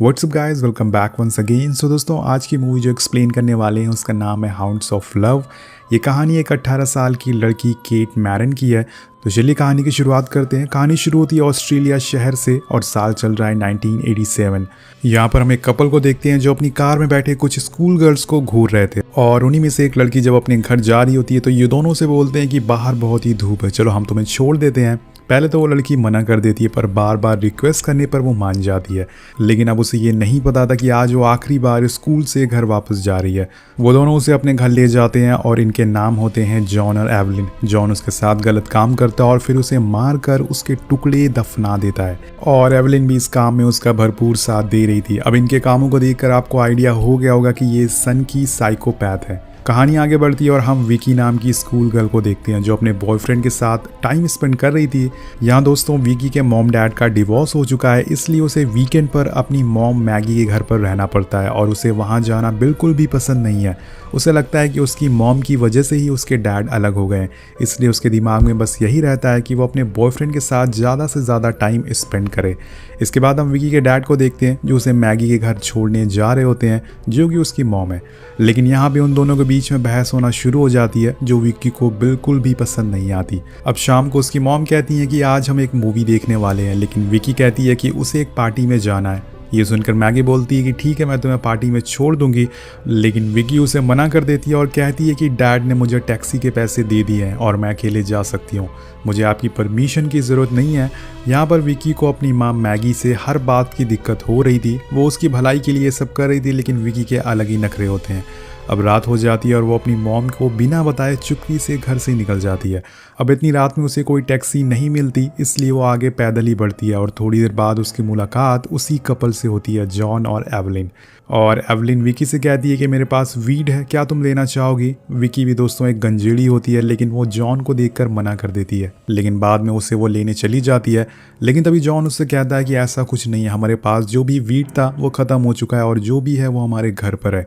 WhatsApp guys, welcome back once again. So दोस्तों, आज की मूवी जो एक्सप्लेन करने वाले हैं उसका नाम है हाउंड्स ऑफ लव। ये कहानी एक 18 साल की लड़की केट मैरन की है। तो चलिए कहानी की शुरुआत करते हैं। कहानी शुरू होती है ऑस्ट्रेलिया शहर से और साल चल रहा है 1987। यहाँ पर हम एक कपल को देखते हैं जो अपनी कार में बैठे कुछ स्कूल गर्ल्स को घूर रहे थे और उन्हीं में से एक लड़की जब अपने घर जा रही होती है तो ये दोनों से बोलते हैं कि बाहर बहुत ही धूप है, चलो हम तुम्हें छोड़ देते हैं। पहले तो वो लड़की मना कर देती है पर बार बार रिक्वेस्ट करने पर वो मान जाती है। लेकिन अब उसे ये नहीं पता था कि आज वो आखिरी बार स्कूल से घर वापस जा रही है। वो दोनों उसे अपने घर ले जाते हैं और इनके नाम होते हैं जॉन और एवलिन। जॉन उसके साथ गलत काम करता है और फिर उसे मार कर उसके टुकड़े दफना देता है और एवलिन भी इस काम में उसका भरपूर साथ दे रही थी। अब इनके कामों को देखकर आपको आइडिया हो गया होगा कि ये सन की साइकोपैथ है। कहानी आगे बढ़ती है और हम विकी नाम की स्कूल गर्ल को देखते हैं जो अपने बॉयफ्रेंड के साथ टाइम स्पेंड कर रही थी। यहाँ दोस्तों विकी के मॉम डैड का डिवोर्स हो चुका है, इसलिए उसे वीकेंड पर अपनी मॉम मैगी के घर पर रहना पड़ता है और उसे वहाँ जाना बिल्कुल भी पसंद नहीं है। उसे लगता है कि उसकी मॉम की वजह से ही उसके डैड अलग हो गए, इसलिए उसके दिमाग में बस यही रहता है कि वो अपने बॉयफ्रेंड के साथ ज़्यादा से ज़्यादा टाइम स्पेंड करे। इसके बाद हम विकी के डैड को देखते हैं जो उसे मैगी के घर छोड़ने जा रहे होते हैं जो कि उसकी मॉम है। लेकिन यहाँ भी उन दोनों के बीच में बहस होना शुरू हो जाती है जो विकी को बिल्कुल भी पसंद नहीं आती। अब शाम को उसकी मॉम कहती है कि आज हम एक मूवी देखने वाले हैं, लेकिन विकी कहती है कि उसे एक पार्टी में जाना है। ये सुनकर मैगी बोलती है कि ठीक है मैं तुम्हें पार्टी में छोड़ दूंगी, लेकिन विकी उसे मना कर देती है और कहती है कि डैड ने मुझे टैक्सी के पैसे दे दिए हैं और मैं अकेले जा सकती हूँ, मुझे आपकी परमिशन की ज़रूरत नहीं है। यहाँ पर विकी को अपनी माँ मैगी से हर बात की दिक्कत हो रही थी। वो उसकी भलाई के लिए सब कर रही थी, लेकिन विकी के अलग ही नखरे होते हैं। अब रात हो जाती है और वो अपनी मॉम को बिना बताए चुपकी से घर से निकल जाती है। अब इतनी रात में उसे कोई टैक्सी नहीं मिलती, इसलिए वो आगे पैदल ही बढ़ती है और थोड़ी देर बाद उसकी मुलाकात उसी कपल से होती है, जॉन और एवलिन। और एवलिन विकी से कहती है कि मेरे पास वीड है, क्या तुम लेना चाहोगी। विकी भी दोस्तों एक गंजेड़ी होती है, लेकिन वो जॉन को देखकर मना कर देती है, लेकिन बाद में उसे वो लेने चली जाती है। लेकिन तभी जॉन उससे कहता है कि ऐसा कुछ नहीं है, हमारे पास जो भी वीड था वो ख़त्म हो चुका है और जो भी है वो हमारे घर पर है।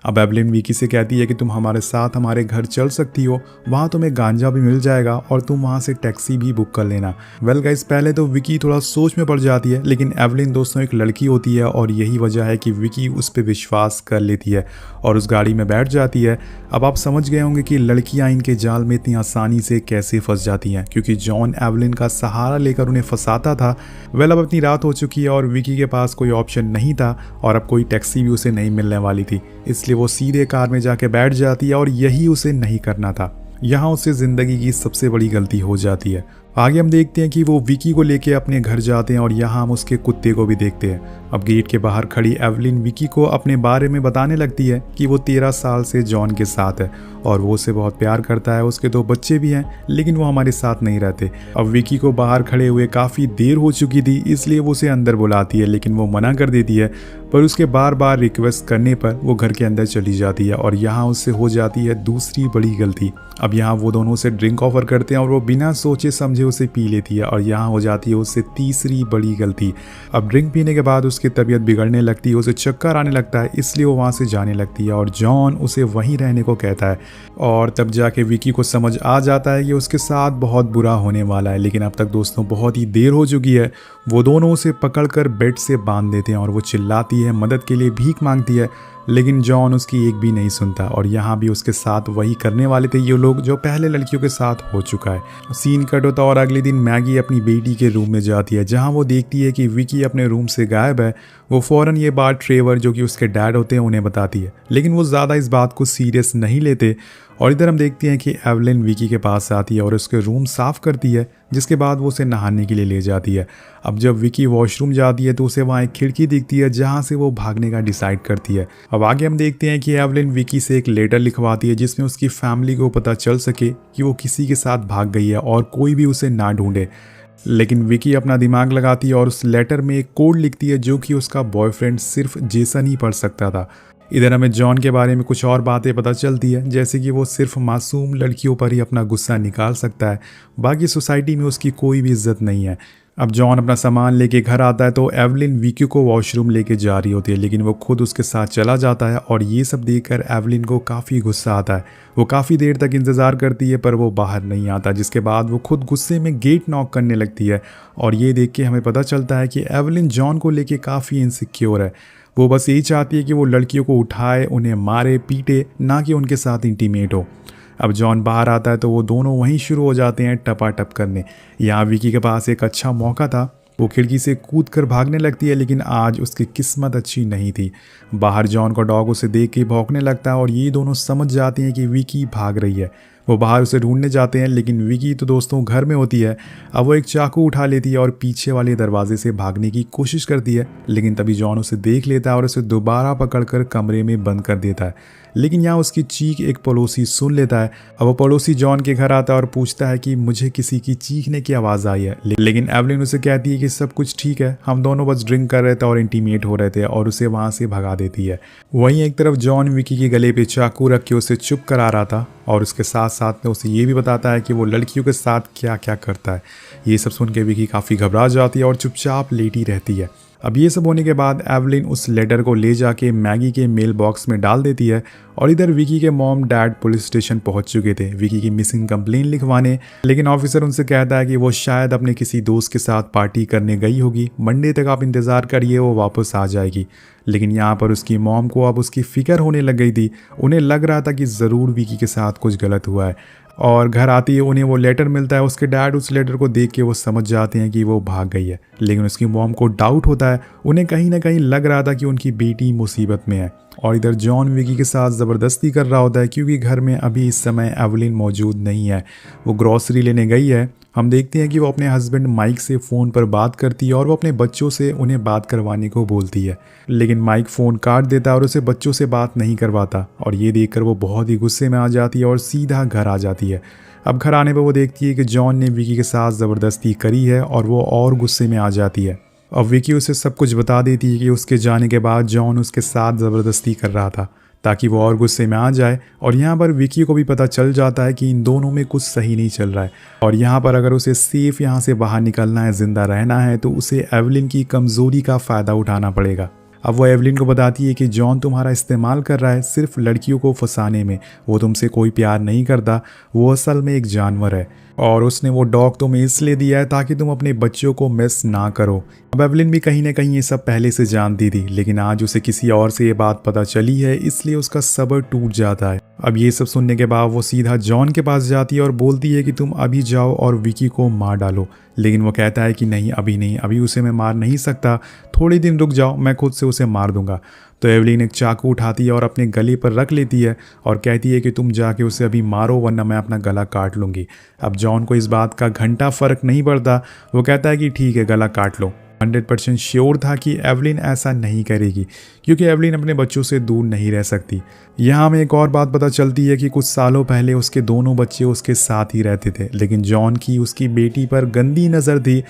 अब एवलिन विकी से कहती है कि तुम हमारे साथ हमारे घर चल सकती हो, वहाँ तुम्हें गांजा भी मिल जाएगा और तुम वहाँ से टैक्सी भी बुक कर लेना। वेल गाइस, पहले तो विकी थोड़ा सोच में पड़ जाती है, लेकिन एवलिन दोस्तों एक लड़की होती है और यही वजह है कि विकी उस पर विश्वास कर लेती है और उस गाड़ी में बैठ जाती है। अब आप समझ गए होंगे कि लड़कियाँ इनके जाल में इतनी आसानी से कैसे फंस जाती हैं, क्योंकि जॉन एवलिन का सहारा लेकर उन्हें फंसाता था। वेल अब इतनी रात हो चुकी है और विकी के पास कोई ऑप्शन नहीं था और अब कोई टैक्सी भी उसे नहीं मिलने वाली थी, इसलिए वो सीधे कार में जाके बैठ जाती है और यही उसे नहीं करना था। यहाँ उससे ज़िंदगी की सबसे बड़ी गलती हो जाती है। आगे हम देखते हैं कि वो विकी को लेके अपने घर जाते हैं और यहाँ हम उसके कुत्ते को भी देखते हैं। अब गेट के बाहर खड़ी एवलिन विकी को अपने बारे में बताने लगती है कि वो 13 साल से जॉन के साथ है और वो उसे बहुत प्यार करता है। उसके 2 बच्चे भी हैं, लेकिन वो हमारे साथ नहीं रहते। अब विकी को बाहर खड़े हुए काफ़ी देर हो चुकी थी, इसलिए वो उसे अंदर बुलाती है, लेकिन वो मना कर देती है। पर उसके बार बार रिक्वेस्ट करने पर वो घर के अंदर चली जाती है और यहाँ उससे हो जाती है दूसरी बड़ी गलती। अब यहाँ वो दोनों उसे ड्रिंक ऑफर करते हैं और वो बिना सोचे समझे उसे पी लेती है और यहाँ हो जाती है उससे तीसरी बड़ी गलती। अब ड्रिंक पीने के बाद उसकी तबीयत बिगड़ने लगती है, उसे चक्कर आने लगता है, इसलिए वो वहाँ से जाने लगती है और जॉन उसे वहीं रहने को कहता है। और तब जाके विकी को समझ आ जाता है कि उसके साथ बहुत बुरा होने वाला है, लेकिन अब तक दोस्तों बहुत ही देर हो चुकी है। वो दोनों उसे पकड़कर बेड से बांध देते हैं और वो चिल्लाती है, मदद के लिए भीख मांगती है, लेकिन जॉन उसकी एक भी नहीं सुनता और यहाँ भी उसके साथ वही करने वाले थे ये लोग जो पहले लड़कियों के साथ हो चुका है। सीन कट होता और अगले दिन मैगी अपनी बेटी के रूम में जाती है, जहाँ वो देखती है कि विकी अपने रूम से गायब है। वो फ़ौरन ये बात ट्रेवर जो कि उसके डैड होते हैं उन्हें बताती है, लेकिन वो ज़्यादा इस बात को सीरियस नहीं लेते। और इधर हम देखते हैं कि एवलिन विकी के पास आती है और उसके रूम साफ़ करती है, जिसके बाद वो उसे नहाने के लिए ले जाती है। अब जब विकी वॉशरूम जाती है तो उसे वहाँ एक खिड़की दिखती है जहाँ से वो भागने का डिसाइड करती है। अब आगे हम देखते हैं कि एवलिन विकी से एक लेटर लिखवाती है जिसमें उसकी फैमिली को पता चल सके कि वो किसी के साथ भाग गई है और कोई भी उसे ना ढूंढे। लेकिन विकी अपना दिमाग लगाती है और उस लेटर में एक कोड लिखती है जो कि उसका बॉयफ्रेंड सिर्फ जेसन ही पढ़ सकता था। इधर हमें जॉन के बारे में कुछ और बातें पता चलती है, जैसे कि वो सिर्फ मासूम लड़कियों पर ही अपना गुस्सा निकाल सकता है, बाकी सोसाइटी में उसकी कोई भी इज्जत नहीं है। अब जॉन अपना सामान लेके घर आता है तो एवलिन विकी को वॉशरूम लेके जा रही होती है, लेकिन वो खुद उसके साथ चला जाता है और ये सब देखकर एवलिन को काफ़ी गुस्सा आता है। वो काफ़ी देर तक इंतज़ार करती है पर वो बाहर नहीं आता, जिसके बाद वो खुद गुस्से में गेट नॉक करने लगती है। और ये देख के हमें पता चलता है कि एवलिन जॉन को लेके काफ़ी इनसिक्योर है। वो बस यही चाहती है कि वो लड़कियों को उठाए, उन्हें मारे पीटे, ना कि उनके साथ इंटीमेट हो। अब जॉन बाहर आता है तो वो दोनों वहीं शुरू हो जाते हैं टपाटप करने। यहाँ विकी के पास एक अच्छा मौका था, वो खिड़की से कूद कर भागने लगती है, लेकिन आज उसकी किस्मत अच्छी नहीं थी। बाहर जॉन का डॉग उसे देख के भौंकने लगता है और ये दोनों समझ जाते हैं कि विकी भाग रही है। वो बाहर उसे ढूंढने जाते हैं, लेकिन विकी तो दोस्तों घर में होती है। अब वो एक चाकू उठा लेती है और पीछे वाले दरवाजे से भागने की कोशिश करती है, लेकिन तभी जॉन उसे देख लेता है और उसे दोबारा पकड़कर कमरे में बंद कर देता है। लेकिन यहाँ उसकी चीख एक पड़ोसी सुन लेता है। अब वो पड़ोसी जॉन के घर आता है और पूछता है कि मुझे किसी की चीखने की आवाज़ आई है, लेकिन एवलिन उसे कहती है कि सब कुछ ठीक है, हम दोनों बस ड्रिंक कर रहे थे और इंटीमेट हो रहे थे, और उसे वहाँ से भगा देती है। वहीं एक तरफ जॉन विकी के गले पे चाकू रख के उसे चुप करा रहा था और उसके साथ साथ में उसे ये भी बताता है कि वो लड़कियों के साथ क्या क्या करता है। ये सब सुन के विकी काफ़ी घबरा जाती है और चुपचाप लेटी रहती है। अब ये सब होने के बाद एवलिन उस लेटर को ले जाके मैगी के मेल बॉक्स में डाल देती है और इधर विकी के मॉम डैड पुलिस स्टेशन पहुंच चुके थे विकी की मिसिंग कंप्लेन लिखवाने। लेकिन ऑफिसर उनसे कहता है कि वो शायद अपने किसी दोस्त के साथ पार्टी करने गई होगी, मंडे तक आप इंतज़ार करिए, वो वापस आ जाएगी। लेकिन यहाँ पर उसकी मॉम को अब उसकी फिक्र होने लग गई थी। उन्हें लग रहा था कि ज़रूर विकी के साथ कुछ गलत हुआ है। और घर आती है उन्हें वो लेटर मिलता है। उसके डैड उस लेटर को देख के वो समझ जाते हैं कि वो भाग गई है, लेकिन उसकी मॉम को डाउट होता है। उन्हें कहीं ना कहीं लग रहा था कि उनकी बेटी मुसीबत में है। और इधर जॉन विकी के साथ ज़बरदस्ती कर रहा होता है क्योंकि घर में अभी इस समय एवलिन मौजूद नहीं है, वो ग्रॉसरी लेने गई है। हम देखते हैं कि वो अपने हस्बैंड माइक से फ़ोन पर बात करती है और वो अपने बच्चों से उन्हें बात करवाने को बोलती है, लेकिन माइक फ़ोन काट देता है और उसे बच्चों से बात नहीं करवाता। और ये देखकर वो बहुत ही गुस्से में आ जाती है और सीधा घर आ जाती है। अब घर आने पर वो देखती है कि जॉन ने विकी के साथ ज़बरदस्ती करी है और वो और गुस्से में आ जाती है। अब विकी उसे सब कुछ बता देती है कि उसके जाने के बाद जॉन उसके साथ ज़बरदस्ती कर रहा था ताकि वो और गुस्से में आ जाए। और यहाँ पर विकी को भी पता चल जाता है कि इन दोनों में कुछ सही नहीं चल रहा है और यहाँ पर अगर उसे सेफ यहाँ से बाहर निकलना है, ज़िंदा रहना है, तो उसे एवलिन की कमज़ोरी का फ़ायदा उठाना पड़ेगा। अब वो एवलिन को बताती है कि जॉन तुम्हारा इस्तेमाल कर रहा है सिर्फ लड़कियों को फंसाने में, वो तुमसे कोई प्यार नहीं करता, वो असल में एक जानवर है और उसने वो डॉग तुम्हें इसलिए दिया है ताकि तुम अपने बच्चों को मिस ना करो। अब एवलिन भी कहीं ना कहीं ये सब पहले से जानती थी, लेकिन आज उसे किसी और से ये बात पता चली है, इसलिए उसका सब्र टूट जाता है। अब ये सब सुनने के बाद वो सीधा जॉन के पास जाती है और बोलती है कि तुम अभी जाओ और विकी को मार डालो, लेकिन वो कहता है कि नहीं, अभी नहीं, अभी उसे मैं मार नहीं सकता, थोड़े दिन रुक जाओ, मैं खुद से उसे मार दूंगा। तो एवलिन एक चाकू उठाती है और अपने गले पर रख लेती है और कहती है कि तुम जाके उसे अभी मारो वरना मैं अपना गला काट लूँगी। अब जॉन को इस बात का घंटा फ़र्क नहीं पड़ता, वो कहता है कि ठीक है, गला काट लो। 100% श्योर था कि एवलिन ऐसा नहीं करेगी क्योंकि एवलिन अपने बच्चों से दूर नहीं रह सकती। यहाँ हमें एक और बात पता चलती है कि कुछ सालों पहले उसके दोनों बच्चे उसके साथ ही रहते थे, लेकिन जॉन की उसकी बेटी पर गंदी नज़र थी,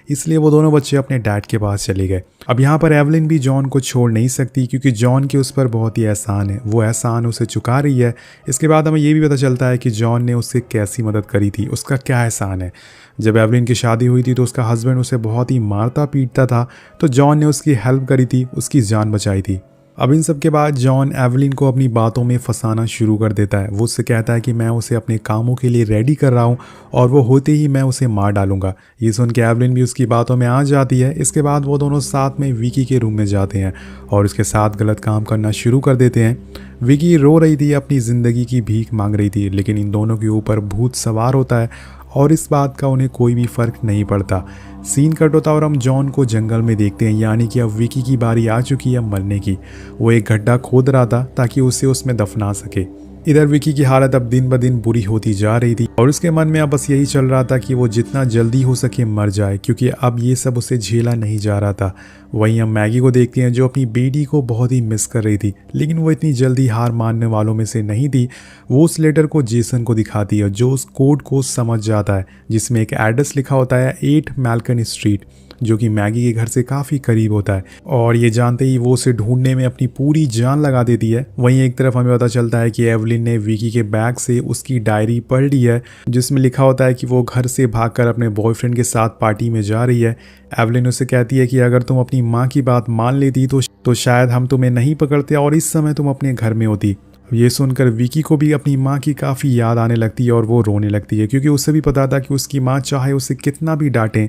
इसलिए वो दोनों बच्चे अपने डैड के पास चले गए। अब यहाँ पर एवलिन भी जॉन को छोड़ नहीं सकती क्योंकि जॉन के उस पर बहुत ही एहसान है, वो एहसान उसे चुका रही है। इसके बाद हमें ये भी पता चलता है कि जॉन ने उससे कैसी मदद करी थी, उसका क्या एहसान है। जब एवलिन की शादी हुई थी तो उसका हस्बैंड उसे बहुत ही मारता पीटता था, तो जॉन ने उसकी हेल्प करी थी, उसकी जान बचाई थी। अब इन सब के बाद जॉन एवलिन को अपनी बातों में फंसाना शुरू कर देता है। वो उससे कहता है कि मैं उसे अपने कामों के लिए रेडी कर रहा हूँ और वो होते ही मैं उसे मार डालूंगा। ये सुन के एवलिन भी उसकी बातों में आ जाती है। इसके बाद वो दोनों साथ में विकी के रूम में जाते हैं और उसके साथ गलत काम करना शुरू कर देते हैं। विकी रो रही थी, अपनी ज़िंदगी की भीख मांग रही थी, लेकिन इन दोनों के ऊपर भूत सवार होता है और इस बात का उन्हें कोई भी फ़र्क नहीं पड़ता। सीन कट होता और हम जॉन को जंगल में देखते हैं, यानी कि अब विकी की बारी आ चुकी है मरने की। वो एक गड्ढा खोद रहा था ताकि उसे उसमें दफना सके। इधर विकी की हालत अब दिन ब दिन बुरी होती जा रही थी और उसके मन में अब बस यही चल रहा था कि वो जितना जल्दी हो सके मर जाए, क्योंकि अब ये सब उसे झेला नहीं जा रहा था। वहीं हम मैगी को देखते हैं जो अपनी बेटी को बहुत ही मिस कर रही थी, लेकिन वो इतनी जल्दी हार मानने वालों में से नहीं थी। वो उस लेटर को जेसन को दिखाती है जो उस कोड को समझ जाता है जिसमें एक एड्रेस लिखा होता है 8 मैल्कन स्ट्रीट। जो कि मैगी के घर से काफ़ी करीब होता है, और ये जानते ही वो उसे ढूंढने में अपनी पूरी जान लगा देती है। वहीं एक तरफ हमें पता चलता है कि एवलिन ने विकी के बैग से उसकी डायरी पढ़ ली है, जिसमें लिखा होता है कि वो घर से भागकर अपने बॉयफ्रेंड के साथ पार्टी में जा रही है। एवलिन उसे कहती है कि अगर तुम अपनी माँ की बात मान लेती तो शायद हम तुम्हें नहीं पकड़ते और इस समय तुम अपने घर में होती। ये सुनकर विकी को भी अपनी माँ की काफ़ी याद आने लगती है और वो रोने लगती है, क्योंकि उसे भी पता था कि उसकी माँ चाहे उसे कितना भी डांटे,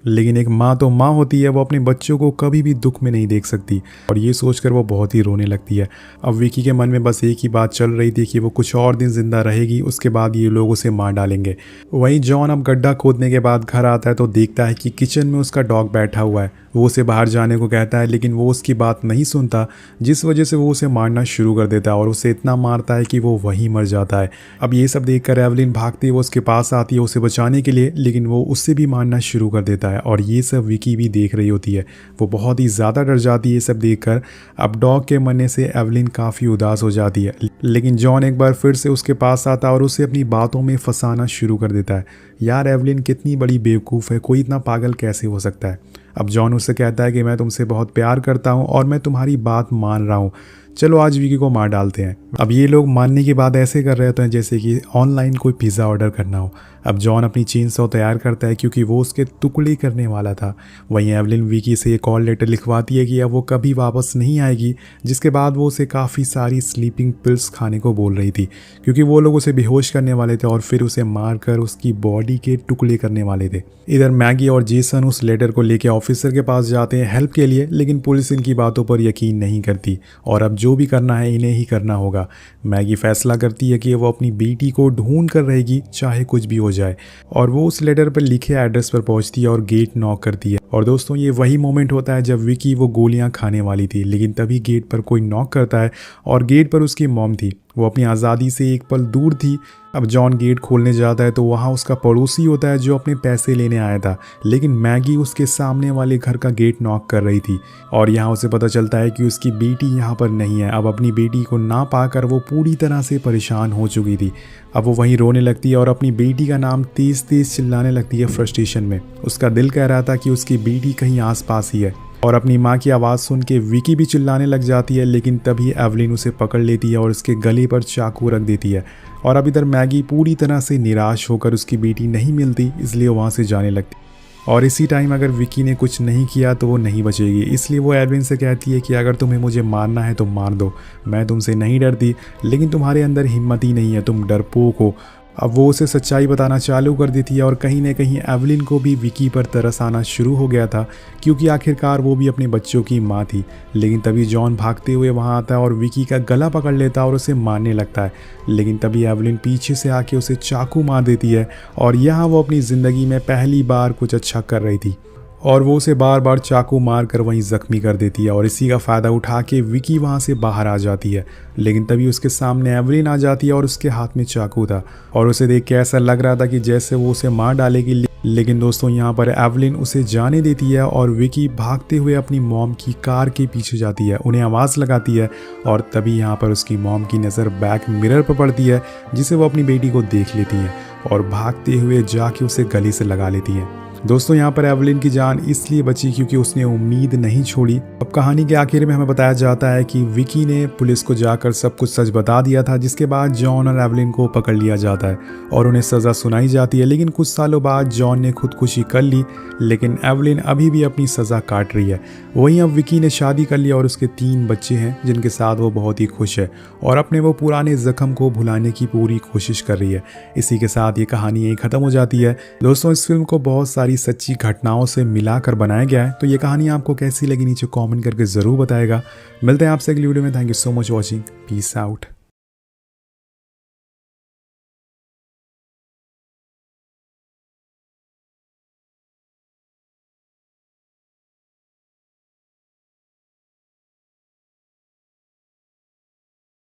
लेकिन एक माँ तो माँ होती है, वो अपने बच्चों को कभी भी दुख में नहीं देख सकती। और ये सोचकर वो बहुत ही रोने लगती है। अब विकी के मन में बस एक ही बात चल रही थी कि वो कुछ और दिन जिंदा रहेगी, उसके बाद ये लोग उसे मार डालेंगे। वहीं जॉन अब गड्ढा खोदने के बाद घर आता है तो देखता है कि किचन में उसका डॉग बैठा हुआ है। वो उसे बाहर जाने को कहता है, लेकिन वो उसकी बात नहीं सुनता, जिस वजह से वो उसे मारना शुरू कर देता है और उसे इतना मारता है कि वो वहीं मर जाता है। अब ये सब देखकर एवलिन भागती है, वो उसके पास आती है उसे बचाने के लिए, लेकिन वो उससे भी मारना शुरू कर देता है और ये सब विकी भी देख रही होती है। वो बहुत ही ज़्यादा डर जाती है ये सब देखकर। अब डॉग के मरने से एवलिन काफ़ी उदास हो जाती है, लेकिन जॉन एक बार फिर से उसके पास आता है और उसे अपनी बातों में फंसाना शुरू कर देता है। यार एवलिन कितनी बड़ी बेवकूफ़ है, कोई इतना पागल कैसे हो सकता है। अब जॉन उससे कहता है कि मैं तुमसे बहुत प्यार करता हूँ और मैं तुम्हारी बात मान रहा हूँ, चलो आज विकी को मार डालते हैं। अब ये लोग मानने के बाद ऐसे कर रहे होते हैं जैसे कि ऑनलाइन कोई पिज़्ज़ा ऑर्डर करना हो। अब जॉन अपनी चेन सॉ तैयार करता है क्योंकि वो उसके टुकड़े करने वाला था। वहीं एवलिन विकी से एक कॉल लेटर लिखवाती है कि अब वो कभी वापस नहीं आएगी, जिसके बाद वो उसे काफ़ी सारी स्लीपिंग पिल्स खाने को बोल रही थी, क्योंकि वो लोग उसे बेहोश करने वाले थे और फिर उसे मार कर उसकी बॉडी के टुकड़े करने वाले थे। इधर मैगी और जेसन उस लेटर को लेकर ऑफिसर के पास जाते हैं हेल्प के लिए, लेकिन पुलिस इनकी बातों पर यकीन नहीं करती और अब जो भी करना है इन्हें ही करना होगा। मैगी फैसला करती है कि वो अपनी बेटी को ढूंढ कर रहेगी, चाहे कुछ भी हो जाए, और वो उस लेटर पर लिखे एड्रेस पर पहुंचती है और गेट नॉक करती है। और दोस्तों ये वही मोमेंट होता है जब विकी वो गोलियां खाने वाली थी, लेकिन तभी गेट पर कोई नॉक करता है और गेट पर उसकी मॉम थी। वो अपनी आज़ादी से एक पल दूर थी। अब जॉन गेट खोलने जाता है तो वहाँ उसका पड़ोसी होता है जो अपने पैसे लेने आया था, लेकिन मैगी उसके सामने वाले घर का गेट नॉक कर रही थी और यहाँ उसे पता चलता है कि उसकी बेटी यहाँ पर नहीं है। अब अपनी बेटी को ना पाकर वो पूरी तरह से परेशान हो चुकी थी। अब वो वहीं रोने लगती है और अपनी बेटी का नाम तेज तेज चिल्लाने लगती है फ्रस्ट्रेशन में। उसका दिल कह रहा था कि उसकी बेटी कहीं आसपास ही है और अपनी माँ की आवाज़ सुन के विकी भी चिल्लाने लग जाती है, लेकिन तभी एवलिन उसे पकड़ लेती है और उसके गले पर चाकू रख देती है। और अब इधर मैगी पूरी तरह से निराश होकर उसकी बेटी नहीं मिलती, इसलिए वहाँ से जाने लगती। और इसी टाइम अगर विकी ने कुछ नहीं किया तो वो नहीं बचेगी, इसलिए वो एवलिन से कहती है कि अगर तुम्हें मुझे मारना है तो मार दो, मैं तुमसे नहीं डरती, लेकिन तुम्हारे अंदर हिम्मत ही नहीं है, तुम डरपोक हो। अब वो उसे सच्चाई बताना चालू कर देती है और कहीं ना कहीं एवलिन को भी विकी पर तरस आना शुरू हो गया था, क्योंकि आखिरकार वो भी अपने बच्चों की माँ थी। लेकिन तभी जॉन भागते हुए वहाँ आता है और विकी का गला पकड़ लेता है और उसे मारने लगता है, लेकिन तभी एवलिन पीछे से आके उसे चाकू मार देती है और यहाँ वो अपनी ज़िंदगी में पहली बार कुछ अच्छा कर रही थी और वो उसे बार बार चाकू मार कर वहीं ज़ख्मी कर देती है। और इसी का फ़ायदा उठा के विकी वहाँ से बाहर आ जाती है, लेकिन तभी उसके सामने एवलिन आ जाती है और उसके हाथ में चाकू था और उसे देख के ऐसा लग रहा था कि जैसे वो उसे मार डालेगी। लेकिन दोस्तों यहाँ पर एवलिन उसे जाने देती है और विकी भागते हुए अपनी मॉम की कार के पीछे जाती है, उन्हें आवाज़ लगाती है और तभी यहाँ पर उसकी मॉम की नज़र बैक मिरर पर पड़ती है, जिसे वो अपनी बेटी को देख लेती हैं और भागते हुए जाके उसे गले से लगा लेती हैं। दोस्तों यहाँ पर एवलिन की जान इसलिए बची क्योंकि उसने उम्मीद नहीं छोड़ी। अब कहानी के आखिर में हमें बताया जाता है कि विकी ने पुलिस को जाकर सब कुछ सच बता दिया था, जिसके बाद जॉन और एवलिन को पकड़ लिया जाता है और उन्हें सज़ा सुनाई जाती है। लेकिन कुछ सालों बाद जॉन ने खुदकुशी कर ली, लेकिन एवलिन अभी भी अपनी सज़ा काट रही है। वहीं अब विकी ने शादी कर लिया और उसके 3 बच्चे हैं, जिनके साथ वो बहुत ही खुश है और अपने वो पुराने ज़ख्म को भुलाने की पूरी कोशिश कर रही है। इसी के साथ ये कहानी यहीं ख़त्म हो जाती है। दोस्तों इस फिल्म को बहुत सारी सच्ची घटनाओं से मिलाकर बनाया गया है, तो ये कहानी आपको कैसी लगी नीचे कमेंट करके ज़रूर बताएगा। मिलते हैं आपसे अगली वीडियो में। Thank you so much watching, peace out.